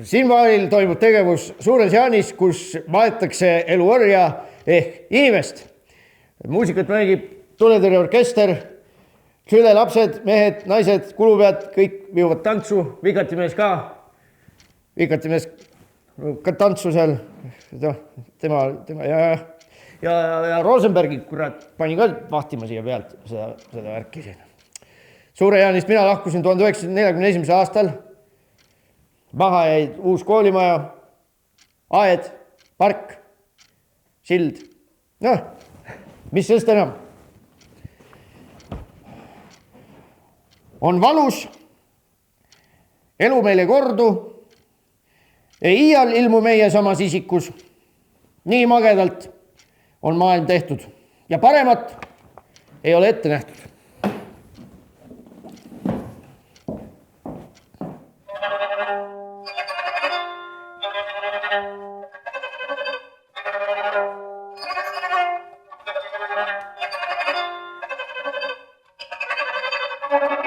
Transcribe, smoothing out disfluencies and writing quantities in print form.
Siinvahel toimub tegevus suures Jaanis, kus maetakse eluorja ehk inimest. Muusikat mängib tuletõrjeorkester, lapsed, mehed, naised, kulupead, kõik viivad tantsu, Vikatimees ka. Vikatimees ka tantsu seal, tema ja Rosenbergi, kurat, pani ka vahtima siia pealt seda värki siin. Suure Jaanist mina lahkusin 1941. aastal. Maha jäid uus koolimaja, aed, park, sild. Noh, mis sest enam? On valus, elu meil ei kordu, ei iial ilmu meie samas isikus. Nii magedalt on maailm tehtud ja paremat ei ole ette nähtud. Thank you.